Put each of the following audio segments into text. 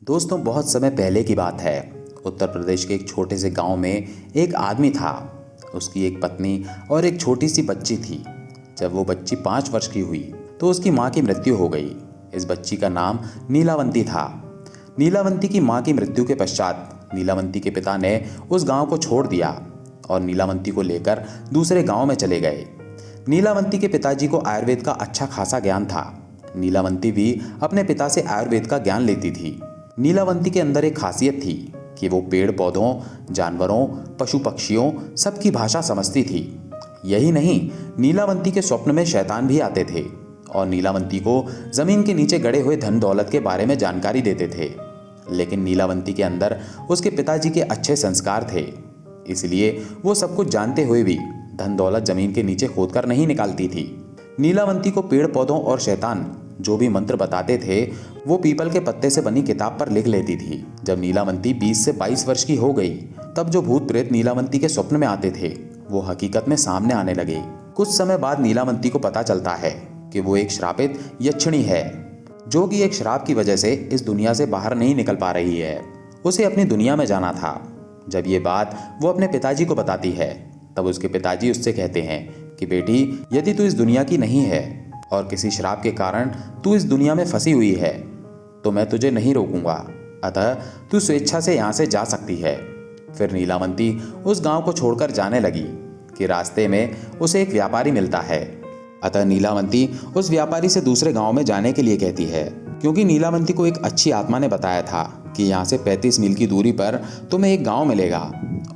दोस्तों, बहुत समय पहले की बात है। उत्तर प्रदेश के एक छोटे से गांव में एक आदमी था। उसकी एक पत्नी और एक छोटी सी बच्ची थी। जब वो बच्ची 5 वर्ष की हुई तो उसकी माँ की मृत्यु हो गई। इस बच्ची का नाम नीलावंती था। नीलावंती की माँ की मृत्यु के पश्चात नीलावंती के पिता ने उस गांव को छोड़ दिया और नीलावंती को लेकर दूसरे गांव में चले गए। नीलावंती के पिताजी को आयुर्वेद का अच्छा खासा ज्ञान था। नीलावंती भी अपने पिता से आयुर्वेद का ज्ञान लेती थी। नीलावंती के अंदर एक खासियत थी कि वो पेड़ पौधों, जानवरों, पशु पक्षियों सबकी भाषा समझती थी। यही नहीं, नीलावंती के स्वप्न में शैतान भी आते थे और नीलावंती को जमीन के नीचे गड़े हुए धन दौलत के बारे में जानकारी देते थे। लेकिन नीलावंती के अंदर उसके पिताजी के अच्छे संस्कार थे, इसलिए वो सब कुछ जानते हुए भी धन दौलत जमीन के नीचे खोदकर नहीं निकालती थी। नीलावंती को पेड़ पौधों और शैतान जो भी मंत्र बताते थे वो पीपल के पत्ते से बनी किताब पर लिख लेती थी। जब नीलावंती 20 से 22 वर्ष की हो गई तब जो भूत प्रेत नीलावंती के स्वप्न में आते थे वो हकीकत में सामने आने लगे। कुछ समय बाद नीलावंती को पता चलता है कि वो एक श्रापित यक्षिणी है, जो कि एक श्राप की वजह से इस दुनिया से बाहर नहीं निकल पा रही है। उसे अपनी दुनिया में जाना था। जब ये बात वो अपने पिताजी को बताती है तब उसके पिताजी उससे कहते हैं कि बेटी, यदि तू इस दुनिया की नहीं है और किसी श्राप के कारण तू इस दुनिया में फंसी हुई है तो मैं तुझे नहीं रोकूंगा, अतः तू स्वेच्छा से यहाँ से जा सकती है। फिर नीलावंती उस गांव को छोड़कर जाने लगी कि रास्ते में उसे एक व्यापारी मिलता है। अतः नीलावंती उस व्यापारी से दूसरे गांव में जाने के लिए कहती है, क्योंकि नीलावंती को एक अच्छी आत्मा ने बताया था कि यहाँ से 35 मील की दूरी पर तुम्हें एक गांव मिलेगा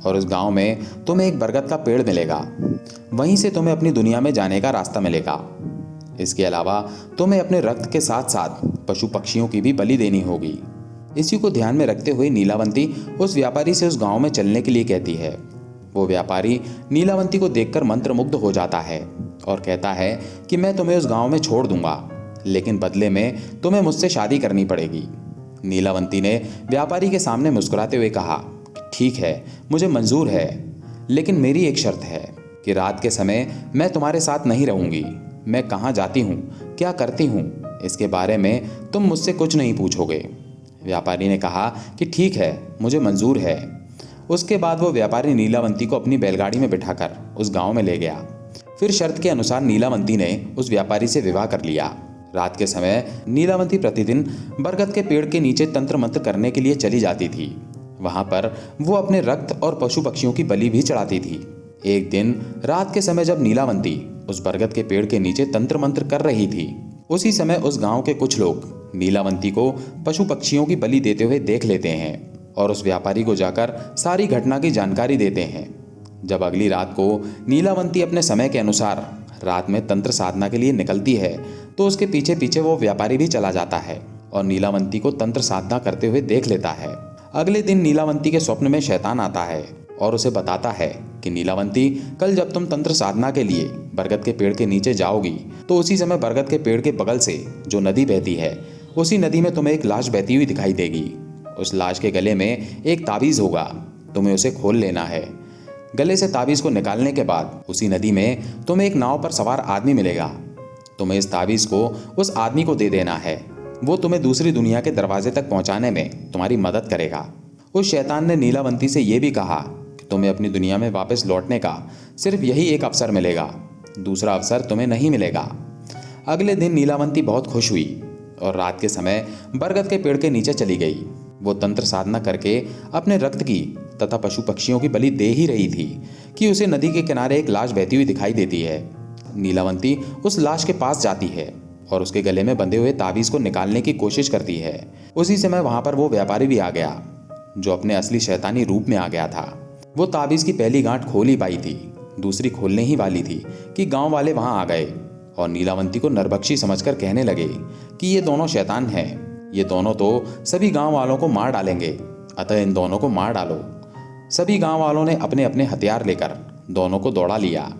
और उस गांव में तुम्हें एक बरगद का पेड़ मिलेगा। वहीं से तुम्हें अपनी दुनिया में जाने का रास्ता मिलेगा। इसके अलावा तुम्हें अपने रक्त के साथ साथ पशु पक्षियों की भी बलि देनी होगी। इसी को ध्यान में रखते हुए नीलावंती उस व्यापारी से उस गांव में चलने के लिए कहती है। वो व्यापारी नीलावंती को देखकर मंत्रमुग्ध हो जाता है और कहता है कि मैं तुम्हें उस गांव में छोड़ दूंगा, लेकिन बदले में तुम्हें मुझसे शादी करनी पड़ेगी। नीलावंती ने व्यापारी के सामने मुस्कुराते हुए कहा, ठीक है, मुझे मंजूर है, लेकिन मेरी एक शर्त है कि रात के समय मैं तुम्हारे साथ नहीं रहूंगी। मैं कहाँ जाती हूँ, क्या करती हूँ, इसके बारे में तुम मुझसे कुछ नहीं पूछोगे। व्यापारी ने कहा कि ठीक है, मुझे मंजूर है। उसके बाद वो व्यापारी नीलावंती को अपनी बैलगाड़ी में बिठाकर उस गांव में ले गया। फिर शर्त के अनुसार नीलावंती ने उस व्यापारी से विवाह कर लिया। रात के समय नीलावंती प्रतिदिन बरगद के पेड़ के नीचे तंत्र मंत्र करने के लिए चली जाती थी। वहां पर वो अपने रक्त और पशु पक्षियों की बलि भी चढ़ाती थी। एक दिन रात के समय जब नीलावंती उस बरगद के पेड़ के नीचे तंत्र मंत्र कर रही थी, उसी समय उस गांव के कुछ लोग नीलावंती को पशु पक्षियों की बलि देते हुए देख लेते हैं और उस व्यापारी को जाकर सारी घटना की जानकारी देते हैं। जब अगली रात को नीलावंती अपने समय के अनुसार रात में तंत्र साधना के लिए निकलती है तो उसके पीछे पीछे वो व्यापारी भी चला जाता है और नीलावंती को तंत्र साधना करते हुए देख लेता है। अगले दिन नीलावंती के स्वप्न में शैतान आता है और उसे बताता है कि नीलावंती, कल जब तुम तंत्र साधना के लिए बरगद के पेड़ के नीचे जाओगी तो उसी समय बरगद के पेड़ के बगल से जो नदी बहती है उसी नदी में तुम्हें एक लाश बहती हुई दिखाई देगी। उस लाश के गले में एक ताबीज होगा, तुम्हें उसे खोल लेना है। गले से ताबीज को निकालने के बाद उसी नदी में तुम्हें एक नाव पर सवार आदमी मिलेगा। तुम्हें इस ताबीज को उस आदमी को दे देना है। वो तुम्हें दूसरी दुनिया के दरवाजे तक पहुंचाने में तुम्हारी मदद करेगा। उस शैतान ने नीलावंती से यह भी कहा कि तुम्हें अपनी दुनिया में वापस लौटने का सिर्फ यही एक अवसर मिलेगा, दूसरा अवसर तुम्हें नहीं मिलेगा। अगले दिन नीलावंती बहुत खुश हुई और रात के समय बरगद के पेड़ के नीचे चली गई। वो तंत्र साधना करके अपने रक्त की तथा पशु पक्षियों की बलि दे ही रही थी कि उसे नदी के किनारे एक लाश बहती हुई दिखाई देती है। नीलावंती उस लाश के पास जाती है और उसके गले में बंधे हुए ताबीज को निकालने की कोशिश करती है। उसी समय वहां पर वो व्यापारी भी आ गया, जो अपने असली शैतानी रूप में आ गया था। वो ताबीज की पहली गांठ खोल ही पाई थी, दूसरी खोलने ही वाली थी कि गांव वाले वहां आ गए और नीलावंती को नरभक्षी समझकर कहने लगे कि ये दोनों शैतान हैं, ये दोनों तो सभी गांव वालों को मार डालेंगे, अतः इन दोनों को मार डालो। सभी गांव वालों ने अपने अपने हथियार लेकर दोनों को दौड़ा लिया।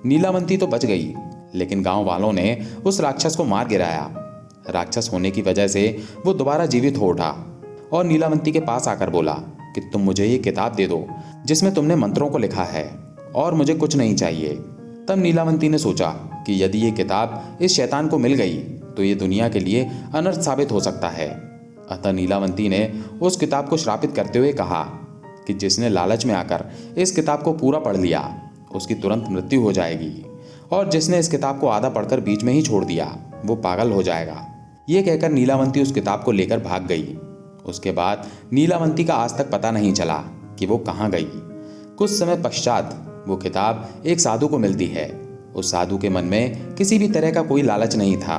नीलावंती तो बच गई, लेकिन गांव वालों ने उस राक्षस को मार गिराया। राक्षस होने की वजह से वो दोबारा जीवित हो उठा और नीलावंती के पास आकर बोला कि तुम मुझे ये किताब दे दो जिसमें तुमने मंत्रों को लिखा है, और मुझे कुछ नहीं चाहिए। तब नीलावंती ने सोचा कि यदि ये किताब इस शैतान को मिल गई तो ये दुनिया के लिए अनर्थ साबित हो सकता है। अतः नीलावंती ने उस किताब को श्रापित करते हुए कहा कि जिसने लालच में आकर इस किताब को पूरा पढ़ लिया उसकी तुरंत मृत्यु हो जाएगी, और जिसने इस किताब को आधा पढ़कर बीच में ही छोड़ दिया वो पागल हो जाएगा। ये कहकर नीलावंती उस किताब को लेकर भाग गई। उसके बाद नीलावंती का आज तक पता नहीं चला कि वो कहाँ गई। कुछ समय पश्चात वो किताब एक साधु को मिलती है। उस साधु के मन में किसी भी तरह का कोई लालच नहीं था,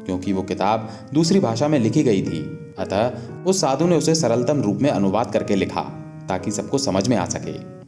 क्योंकि वो किताब दूसरी भाषा में लिखी गई थी। अतः उस साधु ने उसे सरलतम रूप में अनुवाद करके लिखा ताकि सबको समझ में आ सके।